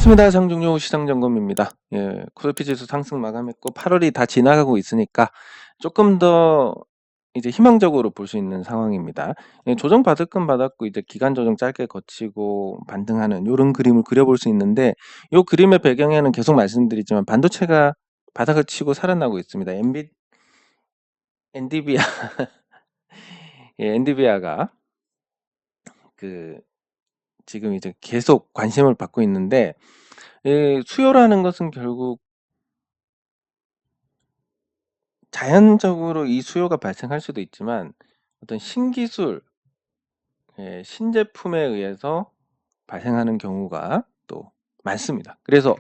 반갑습니다. 장종료 시장점검입니다. 예, 코스피 지수 상승 마감했고 8월이 다 지나가고 있으니까 조금 더 이제 희망적으로 볼 수 있는 상황입니다. 예, 조정 받을 건 받았고 이제 기간 조정 짧게 거치고 반등하는 요런 그림을 그려볼 수 있는데, 요 그림의 배경에는 계속 말씀드리지만 반도체가 바닥을 치고 살아나고 있습니다. 엔비디아 예, 엔비디아가 그 지금 이제 계속 관심을 받고 있는데, 수요라는 것은 결국 자연적으로 이 수요가 발생할 수도 있지만 어떤 신기술, 신제품에 의해서 발생하는 경우가 또 많습니다. 그래서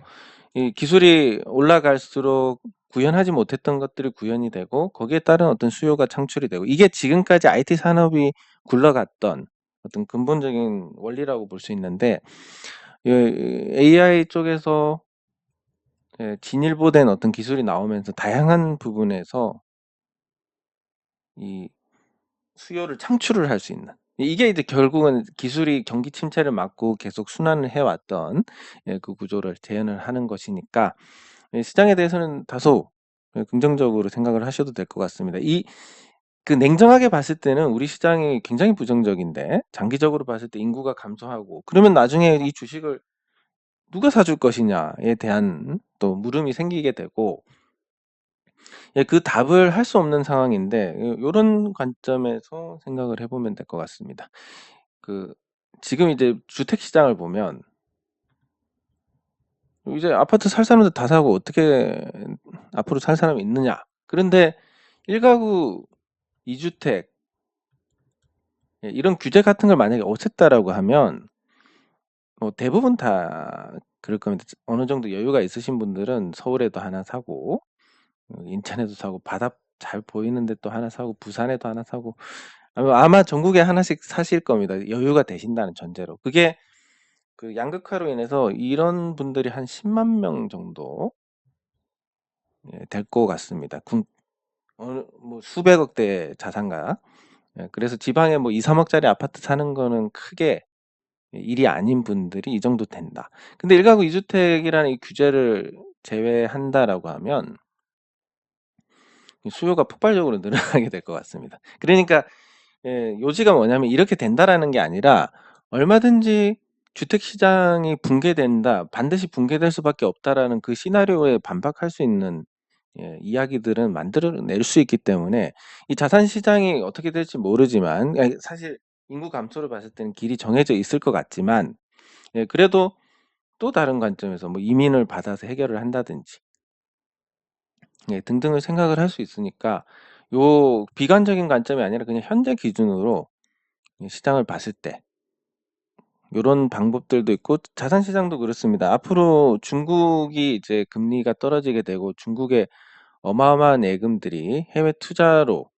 이 기술이 올라갈수록 구현하지 못했던 것들이 구현이 되고 거기에 따른 어떤 수요가 창출이 되고, 이게 지금까지 IT 산업이 굴러갔던 어떤 근본적인 원리라고 볼 수 있는데, AI 쪽에서 진일보된 어떤 기술이 나오면서 다양한 부분에서 이 수요를 창출을 할 수 있는, 이게 이제 결국은 기술이 경기 침체를 막고 계속 순환을 해왔던 그 구조를 재현을 하는 것이니까, 시장에 대해서는 다소 긍정적으로 생각을 하셔도 될 것 같습니다. 냉정하게 봤을 때는 우리 시장이 굉장히 부정적인데, 장기적으로 봤을 때 인구가 감소하고 그러면 나중에 이 주식을 누가 사줄 것이냐에 대한 또 물음이 생기게 되고, 그 답을 할 수 없는 상황인데, 요런 관점에서 생각을 해 보면 될 것 같습니다. 그 지금 이제 주택 시장을 보면 이제 아파트 살 사람들 다 사고 어떻게 앞으로 살 사람이 있느냐. 그런데 1 가구 2 주택, 이런 규제 같은 걸 만약에 없앴다라고 하면 대부분 다 그럴 겁니다. 어느 정도 여유가 있으신 분들은 서울에도 하나 사고, 인천에도 사고, 바다 잘 보이는 데 또 하나 사고, 부산에도 하나 사고, 아마 전국에 하나씩 사실 겁니다. 여유가 되신다는 전제로. 그게 그 양극화로 인해서 이런 분들이 한 10만 명 정도 될 것 같습니다. 뭐 수백억 대 자산가. 그래서 지방에 뭐 2, 3억짜리 아파트 사는 거는 크게 일이 아닌 분들이 이 정도 된다. 근데 1 가구 2 주택이라는 이 규제를 제외한다라고 하면 이 수요가 폭발적으로 늘어나게 될 것 같습니다. 그러니까 요지가 뭐냐면 이렇게 된다라는 게 아니라, 얼마든지 주택 시장이 붕괴된다, 반드시 붕괴될 수밖에 없다라는 그 시나리오에 반박할 수 있는 이야기들은 만들어낼 수 있기 때문에, 이 자산 시장이 어떻게 될지 모르지만, 사실 인구 감소를 봤을 때는 길이 정해져 있을 것 같지만, 그래도 또 다른 관점에서 뭐 이민을 받아서 해결을 한다든지 등등을 생각을 할 수 있으니까, 요 비관적인 관점이 아니라 그냥 현재 기준으로 시장을 봤을 때 요런 방법들도 있고, 자산 시장도 그렇습니다. 앞으로 중국이 이제 금리가 떨어지게 되고 중국의 어마어마한 예금들이 해외 투자로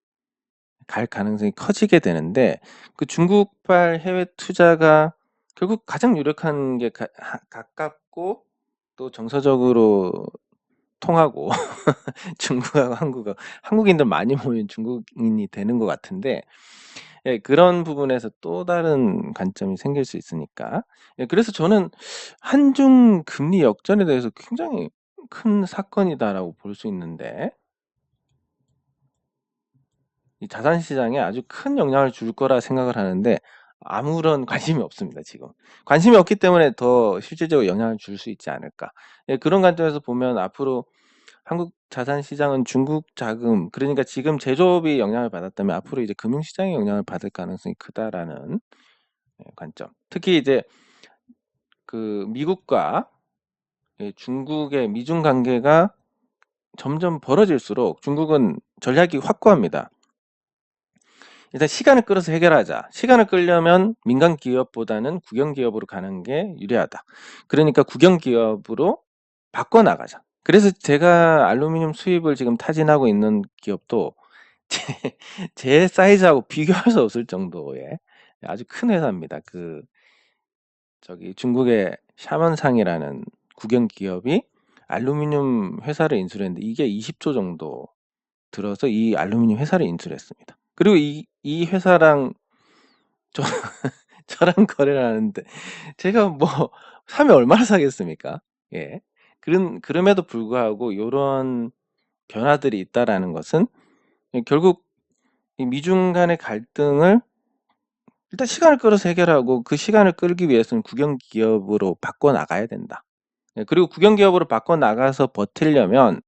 갈 가능성이 커지게 되는데, 그 중국발 해외 투자가 결국 가장 유력한 게 가깝고 또 정서적으로 통하고 중국하고 한국인들 많이 모인 중국인이 되는 것 같은데, 그런 부분에서 또 다른 관점이 생길 수 있으니까, 그래서 저는 한중 금리 역전에 대해서 굉장히 큰 사건이다라고 볼 수 있는데, 이 자산 시장에 아주 큰 영향을 줄 거라 생각을 하는데 아무런 관심이 없습니다, 지금. 관심이 없기 때문에 더 실질적으로 영향을 줄 수 있지 않을까. 그런 관점에서 보면 앞으로 한국 자산 시장은 중국 자금, 그러니까 지금 제조업이 영향을 받았다면 앞으로 이제 금융 시장이 영향을 받을 가능성이 크다라는 관점. 특히 이제 그 미국과 중국의 미중 관계가 점점 벌어질수록 중국은 전략이 확고합니다. 일단 시간을 끌어서 해결하자. 시간을 끌려면 민간 기업보다는 국영 기업으로 가는 게 유리하다. 그러니까 국영 기업으로 바꿔 나가자. 그래서 제가 알루미늄 수입을 지금 타진하고 있는 기업도 제, 제 사이즈하고 비교할 수 없을 정도의 아주 큰 회사입니다. 저기 중국의 샤먼상이라는 국영 기업이 알루미늄 회사를 인수했는데, 이게 20조 정도 들어서 이 알루미늄 회사를 인수했습니다. 그리고 이 회사랑 저 저랑 거래를 하는데 제가 뭐 사면 얼마나 사겠습니까? 예. 그럼에도 불구하고 요런 변화들이 있다라는 것은 결국 이 미중 간의 갈등을 일단 시간을 끌어서 해결하고 그 시간을 끌기 위해서는 국영 기업으로 바꿔 나가야 된다. 예, 그리고 국영 기업으로 바꿔 나가서 버틸려면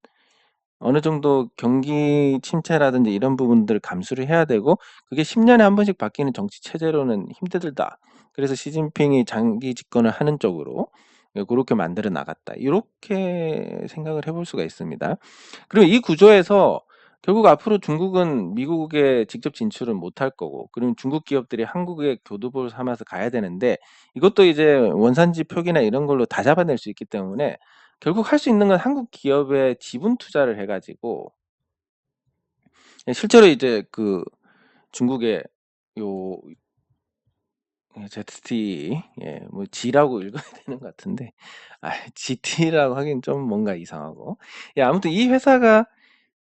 어느 정도 경기 침체라든지 이런 부분들을 감수를 해야 되고 그게 10년에 한 번씩 바뀌는 정치 체제로는 힘들다. 그래서 시진핑이 장기 집권을 하는 쪽으로 그렇게 만들어 나갔다. 이렇게 생각을 해볼 수가 있습니다. 그리고 이 구조에서 결국 앞으로 중국은 미국에 직접 진출은 못할 거고, 그러면 중국 기업들이 한국의 교두보를 삼아서 가야 되는데 이것도 이제 원산지 표기나 이런 걸로 다 잡아낼 수 있기 때문에 결국 할 수 있는 건 한국 기업에 지분 투자를 해가지고 실제로 이제 그 중국의 요 ZT 뭐 G라고 읽어야 되는 것 같은데 GT라고 하긴 좀 뭔가 이상하고 아무튼 이 회사가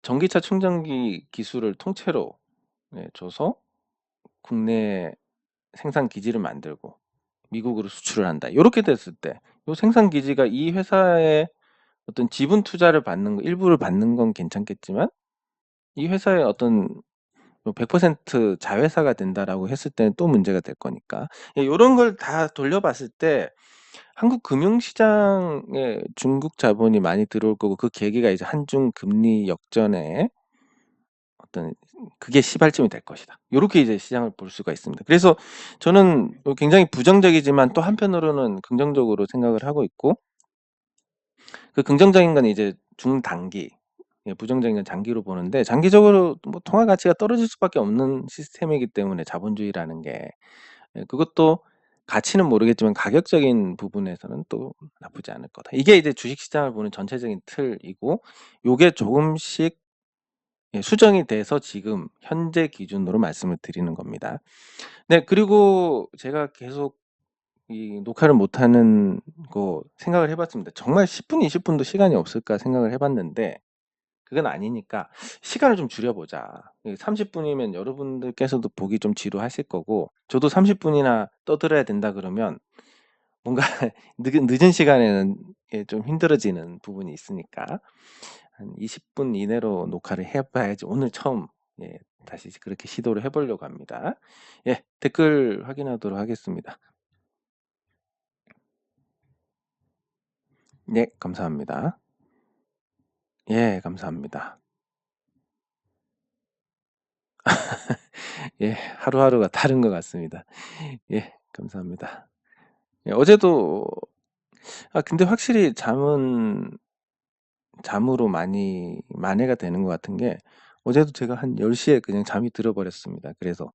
전기차 충전기 기술을 통째로 줘서 국내 생산 기지를 만들고 미국으로 수출을 한다. 요렇게 됐을 때 요 생산 기지가 이 회사의 어떤 지분 투자를 받는 거 일부를 받는 건 괜찮겠지만 이 회사의 어떤 100% 자회사가 된다라고 했을 때는 또 문제가 될 거니까 요런 걸 다 돌려봤을 때 한국 금융시장에 중국 자본이 많이 들어올 거고 그 계기가 이제 한중 금리 역전에 어떤 그게 시발점이 될 것이다. 요렇게 이제 시장을 볼 수가 있습니다. 그래서 저는 굉장히 부정적이지만 또 한편으로는 긍정적으로 생각을 하고 있고 그 긍정적인 건 이제 중단기, 부정적인 건 장기로 보는데 장기적으로 뭐 통화 가치가 떨어질 수밖에 없는 시스템이기 때문에 자본주의라는 게 그것도 가치는 모르겠지만 가격적인 부분에서는 또 나쁘지 않을 거다. 이게 이제 주식시장을 보는 전체적인 틀이고 요게 조금씩 수정이 돼서 지금 현재 기준으로 말씀을 드리는 겁니다. 네, 그리고 제가 계속 이 녹화를 못하는 거 생각을 해봤습니다. 정말 10분, 20분도 시간이 없을까 생각을 해봤는데 그건 아니니까 시간을 좀 줄여보자. 30분이면 여러분들께서도 보기 좀 지루하실 거고 저도 30분이나 떠들어야 된다 그러면 뭔가 늦은 시간에는 좀 힘들어지는 부분이 있으니까 한 20분 이내로 녹화를 해봐야지 오늘 처음 다시 그렇게 시도를 해보려고 합니다. 댓글 확인하도록 하겠습니다. 네, 감사합니다. 예, 감사합니다. 예, 하루하루가 다른 것 같습니다. 예, 감사합니다. 어제도 근데 확실히 잠으로 많이 만회가 되는 것 같은 게 어제도 제가 한 10시에 그냥 잠이 들어버렸습니다. 그래서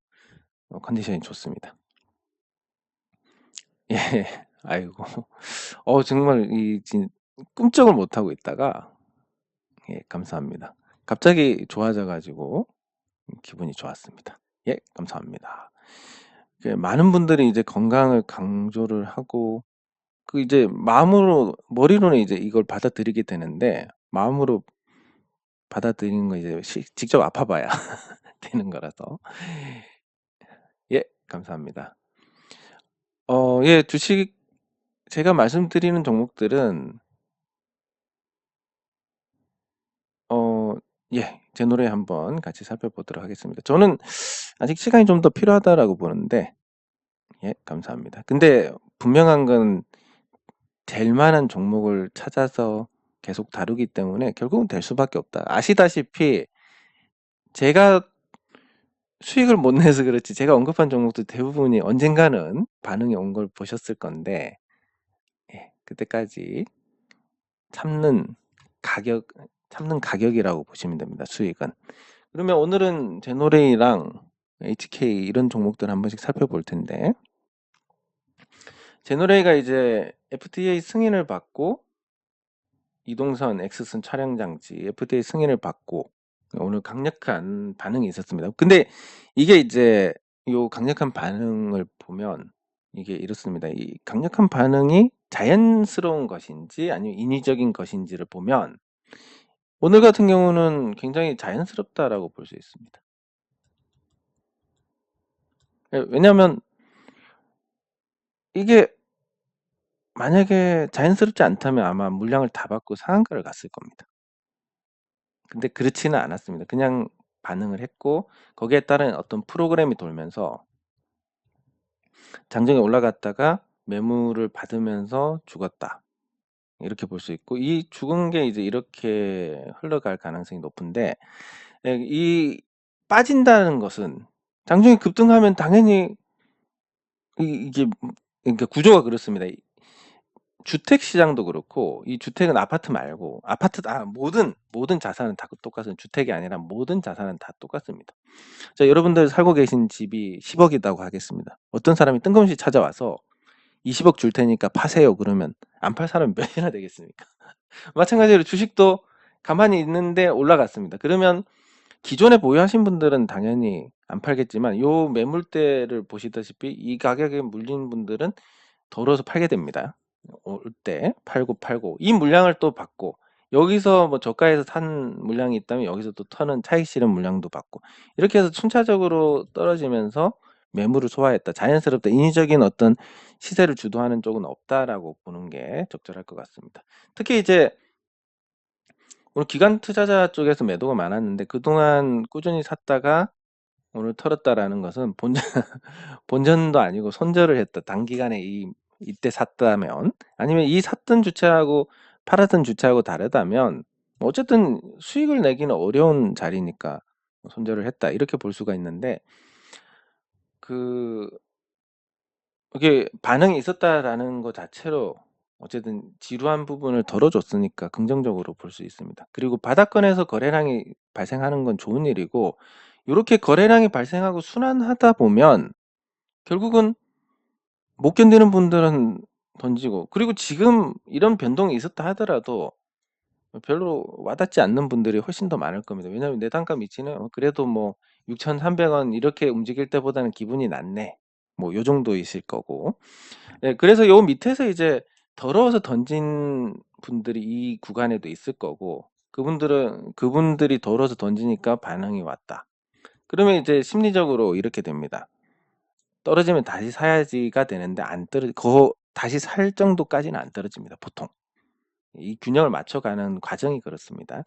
컨디션이 좋습니다. 예, 아이고. 정말 꿈쩍을 못하고 있다가 감사합니다. 갑자기 좋아져 가지고 기분이 좋았습니다. 예, 감사합니다. 많은 분들이 이제 건강을 강조를 하고 이제 머리로는 이제 이걸 받아들이게 되는데 마음으로 받아들이는 건 이제 직접 아파봐야 되는 거라서. 예, 감사합니다. 예, 주식 제가 말씀드리는 종목들은 제 노래 한번 같이 살펴보도록 하겠습니다. 저는 아직 시간이 좀 더 필요하다라고 보는데 예, 감사합니다. 근데 분명한 건 될 만한 종목을 찾아서 계속 다루기 때문에 결국은 될 수밖에 없다. 아시다시피 제가 수익을 못 내서 그렇지 제가 언급한 종목도 대부분이 언젠가는 반응이 온 걸 보셨을 건데 그때까지 참는 가격이라고 보시면 됩니다. 수익은. 그러면 오늘은 제노레이랑 HK 이런 종목들 한 번씩 살펴볼 텐데 제노레이가 이제 FDA 승인을 받고 이동선 X선 촬영 장치 FDA 승인을 받고 오늘 강력한 반응이 있었습니다. 근데 이게 이제 요 강력한 반응을 보면 이게 이렇습니다. 이 강력한 반응이 자연스러운 것인지 아니면 인위적인 것인지를 보면 오늘 같은 경우는 굉장히 자연스럽다라고 볼 수 있습니다. 왜냐하면 이게 만약에 자연스럽지 않다면 아마 물량을 다 받고 상한가를 갔을 겁니다. 근데 그렇지는 않았습니다. 그냥 반응을 했고 거기에 따른 어떤 프로그램이 돌면서 장중에 올라갔다가 매물을 받으면서 죽었다. 이렇게 볼 수 있고 이 죽은 게 이제 이렇게 흘러갈 가능성이 높은데 이 빠진다는 것은 장중에 급등하면 당연히 이게 그러니까 구조가 그렇습니다. 주택 시장도 그렇고 이 주택은 아파트 말고 모든 자산은 다 똑같은 주택이 아니라 모든 자산은 다 똑같습니다. 자, 여러분들 살고 계신 집이 10억 이라고 하겠습니다. 어떤 사람이 뜬금없이 찾아와서 20억 줄 테니까 파세요 그러면 안 팔 사람이 몇이나 되겠습니까? 마찬가지로 주식도 가만히 있는데 올라갔습니다. 그러면 기존에 보유하신 분들은 당연히 안 팔겠지만 요 매물대를 보시다시피 이 가격에 물린 분들은 덜어서 팔게 됩니다. 올 때 팔고 이 물량을 또 받고 여기서 뭐 저가에서 산 물량이 있다면 여기서 또 터는 차익 실현 물량도 받고 이렇게 해서 순차적으로 떨어지면서 매물을 소화했다. 자연스럽다. 인위적인 어떤 시세를 주도하는 쪽은 없다라고 보는 게 적절할 것 같습니다. 특히 이제 오늘 기관 투자자 쪽에서 매도가 많았는데 그동안 꾸준히 샀다가 오늘 털었다라는 것은 본전도 아니고 손절을 했다. 단기간에 이때 샀다면 아니면 이 샀던 주체하고 팔았던 주체하고 다르다면 뭐 어쨌든 수익을 내기는 어려운 자리니까 손절을 했다. 이렇게 볼 수가 있는데 그 이게 반응이 있었다라는 것 자체로 어쨌든 지루한 부분을 덜어줬으니까 긍정적으로 볼 수 있습니다. 그리고 바닥권에서 거래량이 발생하는 건 좋은 일이고 요렇게 거래량이 발생하고 순환하다 보면 결국은 못 견디는 분들은 던지고 그리고 지금 이런 변동이 있었다 하더라도 별로 와닿지 않는 분들이 훨씬 더 많을 겁니다. 왜냐하면 내 단가 미치는 그래도 뭐 6,300원 이렇게 움직일 때보다는 기분이 낫네. 뭐 요 정도이실 거고. 예, 그래서 요 밑에서 이제 더러워서 던진 분들이 이 구간에도 있을 거고 그분들이 더러워서 던지니까 반응이 왔다. 그러면 이제 심리적으로 이렇게 됩니다. 떨어지면 다시 사야지가 되는데 안 떨어 다시 살 정도까지는 안 떨어집니다, 보통. 이 균형을 맞춰가는 과정이 그렇습니다.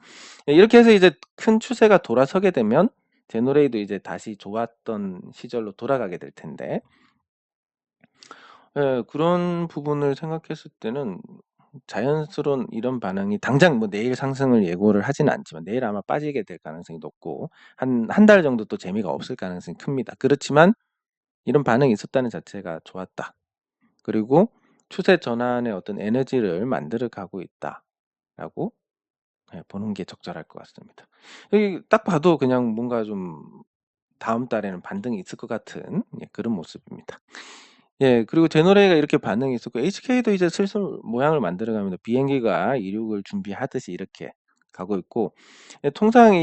예, 이렇게 해서 이제 큰 추세가 돌아서게 되면 제노레이도 이제 다시 좋았던 시절로 돌아가게 될 텐데 예, 그런 부분을 생각했을 때는 자연스러운 이런 반응이 당장 뭐 내일 상승을 예고를 하지는 않지만 내일 아마 빠지게 될 가능성이 높고 한 달 정도 또 재미가 없을 가능성이 큽니다. 그렇지만 이런 반응이 있었다는 자체가 좋았다. 그리고 추세 전환의 어떤 에너지를 만들어 가고 있다라고 예, 보는 게 적절할 것 같습니다. 여기 딱 봐도 그냥 뭔가 좀 다음 달에는 반등이 있을 것 같은 예, 그런 모습입니다. 예, 그리고 제노레이가 이렇게 반응이 있었고 HK도 이제 슬슬 모양을 만들어 갑니다. 비행기가 이륙을 준비하듯이 이렇게 가고 있고 예, 통상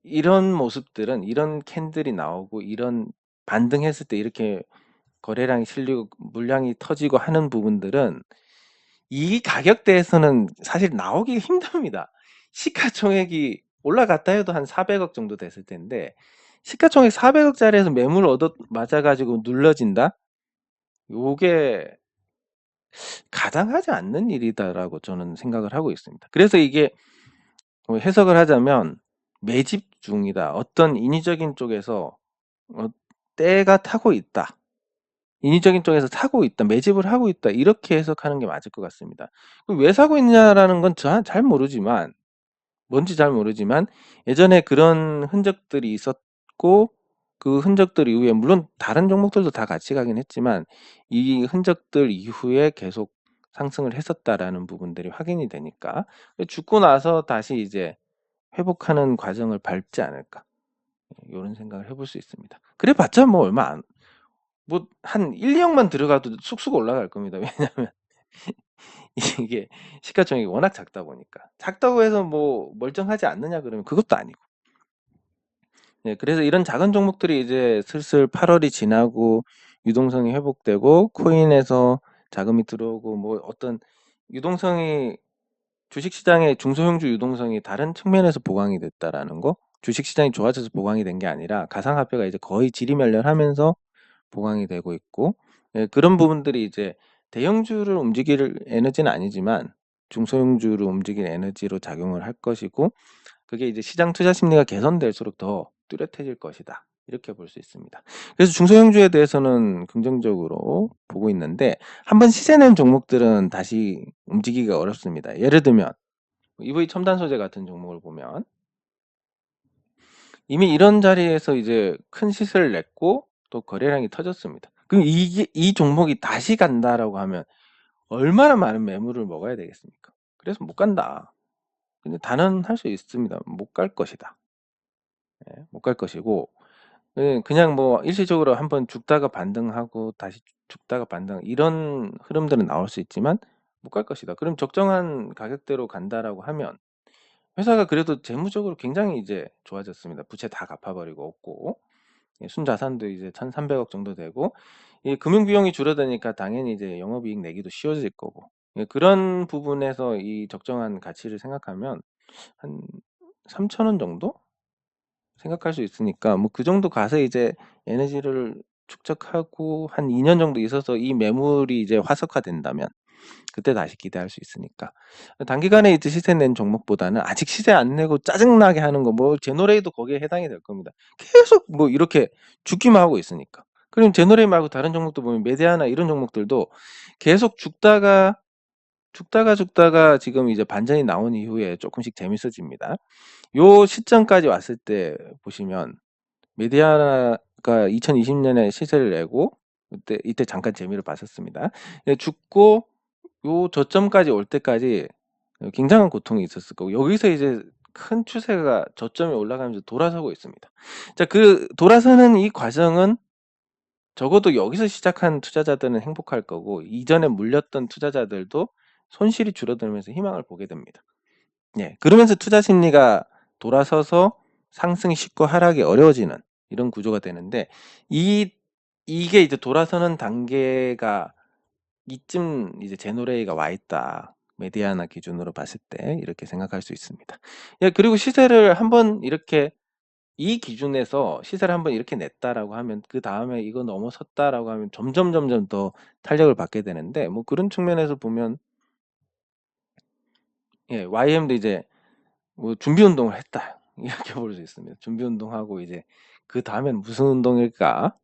이런 모습들은 이런 캔들이 나오고 이런 반등했을 때 이렇게 거래량이 실리고 물량이 터지고 하는 부분들은 이 가격대에서는 사실 나오기 힘듭니다. 시가총액이 올라갔다 해도 한 400억 정도 됐을 텐데 시가총액 400억 짜리에서 매물 얻어 맞아 가지고 눌러진다? 요게 가당하지 않는 일이다라고 저는 생각을 하고 있습니다. 그래서 이게 해석을 하자면 매집 중이다. 어떤 인위적인 쪽에서 어 때가 타고 있다. 인위적인 쪽에서 사고 있다. 매집을 하고 있다. 이렇게 해석하는 게 맞을 것 같습니다. 그럼 왜 사고 있냐라는 건 잘 모르지만 뭔지 잘 모르지만 예전에 그런 흔적들이 있었고 그 흔적들 이후에 물론 다른 종목들도 다 같이 가긴 했지만 이 흔적들 이후에 계속 상승을 했었다라는 부분들이 확인이 되니까 죽고 나서 다시 이제 회복하는 과정을 밟지 않을까 요런 생각을 해볼 수 있습니다. 그래 봤자 뭐 얼마 안 뭐 한 1-2억만 들어가도 쑥쑥 올라갈 겁니다. 왜냐하면 이게 시가총액이 워낙 작다 보니까. 작다고 해서 뭐 멀쩡하지 않느냐 그러면 그것도 아니고. 네, 그래서 이런 작은 종목들이 이제 슬슬 8월이 지나고 유동성이 회복되고 코인에서 자금이 들어오고 뭐 어떤 유동성이 주식시장의 중소형주 유동성이 다른 측면에서 보강이 됐다라는 거. 주식시장이 좋아져서 보강이 된 게 아니라 가상화폐가 이제 거의 지리멸렬하면서 보강이 되고 있고 예, 그런 부분들이 이제 대형주를 움직일 에너지는 아니지만 중소형주를 움직일 에너지로 작용을 할 것이고, 그게 이제 시장 투자 심리가 개선될수록 더 뚜렷해질 것이다, 이렇게 볼 수 있습니다. 그래서 중소형주에 대해서는 긍정적으로 보고 있는데, 한번 시세 낸 종목들은 다시 움직이기가 어렵습니다. 예를 들면 EV 첨단 소재 같은 종목을 보면 이미 이런 자리에서 이제 큰 시세를 냈고 또 거래량이 터졌습니다. 그럼 이게 이 종목이 다시 간다라고 하면 얼마나 많은 매물을 먹어야 되겠습니까? 그래서 못 간다. 근데 단언할 수 있습니다. 못 갈 것이다. 예, 못 갈 것이고, 예, 그냥 뭐 일시적으로 한번 죽다가 반등하고 다시 죽다가 반등, 이런 흐름들은 나올 수 있지만 못 갈 것이다. 그럼 적정한 가격대로 간다라고 하면 회사가 그래도 재무적으로 굉장히 이제 좋아졌습니다. 부채 다 갚아버리고 없고, 예, 순자산도 이제 1,300억 정도 되고, 이 금융 비용이 줄어드니까 당연히 이제 영업이익 내기도 쉬워질 거고, 예, 그런 부분에서 이 적정한 가치를 생각하면 한 3,000원 정도 생각할 수 있으니까, 뭐 그 정도 가서 이제 에너지를 축적하고 한 2년 정도 있어서 이 매물이 이제 화석화된다면 그때 다시 기대할 수 있으니까, 단기간에 이제 시세 낸 종목보다는 아직 시세 안 내고 짜증나게 하는 거, 뭐 제노레이도 거기에 해당이 될 겁니다. 계속 뭐 이렇게 죽기만 하고 있으니까. 그럼 제노레이 말고 다른 종목도 보면 메디아나 이런 종목들도 계속 죽다가 지금 이제 반전이 나온 이후에 조금씩 재밌어집니다. 요 시점까지 왔을 때 보시면 메디아나가 2020년에 시세를 내고 이때 잠깐 재미를 봤었습니다. 예, 죽고 요 저점까지 올 때까지 굉장한 고통이 있었을 거고, 여기서 이제 큰 추세가 저점에 올라가면서 돌아서고 있습니다. 자, 그 돌아서는 이 과정은 적어도 여기서 시작한 투자자들은 행복할 거고, 이전에 물렸던 투자자들도 손실이 줄어들면서 희망을 보게 됩니다. 예, 그러면서 투자 심리가 돌아서서 상승이 쉽고 하락이 어려워지는 이런 구조가 되는데, 이게 이제 돌아서는 단계가 이쯤 이제 제노레이가 와 있다. 메디아나 기준으로 봤을 때 이렇게 생각할 수 있습니다. 예, 그리고 시세를 한번 이렇게 이 기준에서 시세를 한번 이렇게 냈다라고 하면 그다음에 이거 넘어섰다라고 하면 점점 더 탄력을 받게 되는데, 뭐 그런 측면에서 보면 예, YM도 이제 뭐 준비 운동을 했다, 이렇게 볼 수 있습니다. 준비 운동하고 이제 그다음엔 무슨 운동일까?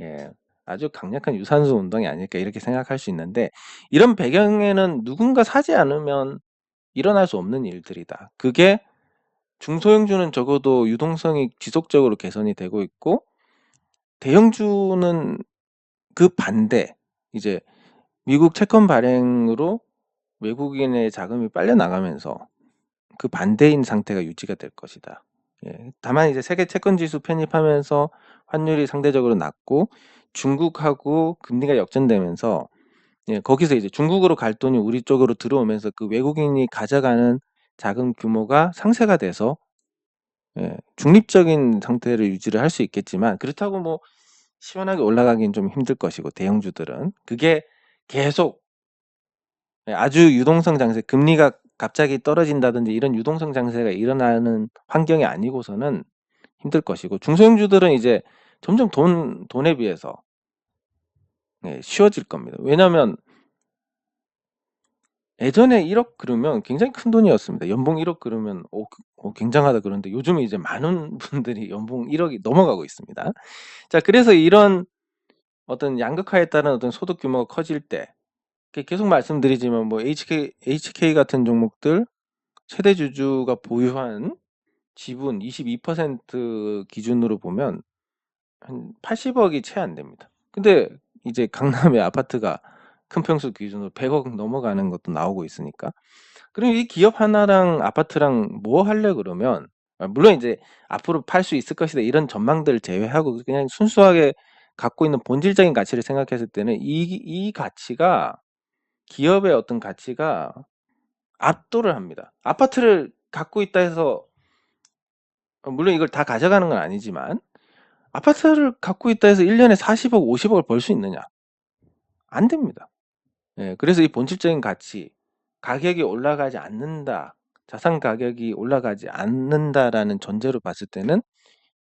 예, 아주 강력한 유산소 운동이 아닐까, 이렇게 생각할 수 있는데, 이런 배경에는 누군가 사지 않으면 일어날 수 없는 일들이다. 그게 중소형주는 적어도 유동성이 지속적으로 개선이 되고 있고, 대형주는 그 반대, 이제 미국 채권 발행으로 외국인의 자금이 빨려 나가면서 그 반대인 상태가 유지가 될 것이다. 예, 다만 이제 세계 채권 지수 편입하면서 환율이 상대적으로 낮고 중국하고 금리가 역전되면서, 예, 거기서 이제 중국으로 갈 돈이 우리 쪽으로 들어오면서 그 외국인이 가져가는 자금 규모가 상쇄가 돼서, 예, 중립적인 상태를 유지를 할 수 있겠지만, 그렇다고 뭐 시원하게 올라가긴 좀 힘들 것이고, 대형주들은 그게 계속, 예, 아주 유동성 장세, 금리가 갑자기 떨어진다든지 이런 유동성 장세가 일어나는 환경이 아니고서는 힘들 것이고, 중소형주들은 이제 점점 돈에 비해서, 예, 쉬워질 겁니다. 왜냐하면 예전에 1억 그러면 굉장히 큰 돈이었습니다. 연봉 1억 그러면 굉장하다 그러는데, 요즘은 이제 많은 분들이 연봉 1억이 넘어가고 있습니다. 자, 그래서 이런 어떤 양극화에 따른 어떤 소득 규모가 커질 때, 계속 말씀드리지만 뭐 HK 같은 종목들 최대 주주가 보유한 지분 22% 기준으로 보면 한 80억이 채 안 됩니다. 근데 이제 강남의 아파트가 큰 평수 기준으로 100억 넘어가는 것도 나오고 있으니까, 그럼 이 기업 하나랑 아파트랑 뭐 할래 그러면, 물론 이제 앞으로 팔 수 있을 것이다 이런 전망들을 제외하고 그냥 순수하게 갖고 있는 본질적인 가치를 생각했을 때는 이 가치가, 기업의 어떤 가치가 압도를 합니다. 아파트를 갖고 있다 해서, 물론 이걸 다 가져가는 건 아니지만, 아파트를 갖고 있다 해서 1년에 40억, 50억을 벌 수 있느냐? 안 됩니다. 예, 그래서 이 본질적인 가치, 가격이 올라가지 않는다, 자산 가격이 올라가지 않는다라는 전제로 봤을 때는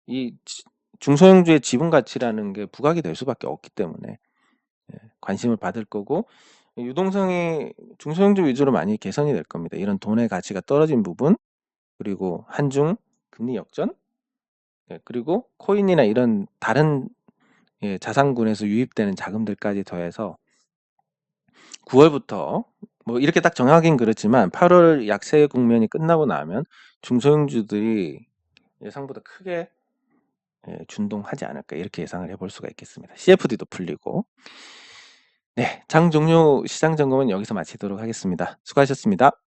이 중소형주의 지분 가치라는 게 부각이 될 수밖에 없기 때문에, 관심을 받을 거고, 유동성이 중소형주 위주로 많이 개선이 될 겁니다. 이런 돈의 가치가 떨어진 부분, 그리고 한중 금리 역전, 그리고 코인이나 이런 다른 자산군에서 유입되는 자금들까지 더해서 9월부터 뭐 이렇게 딱 정하긴 그렇지만 8월 약세 국면이 끝나고 나면 중소형주들이 예상보다 크게 준동하지 않을까, 이렇게 예상을 해볼 수가 있겠습니다. CFD도 풀리고. 네, 장 종료 시장 점검은 여기서 마치도록 하겠습니다. 수고하셨습니다.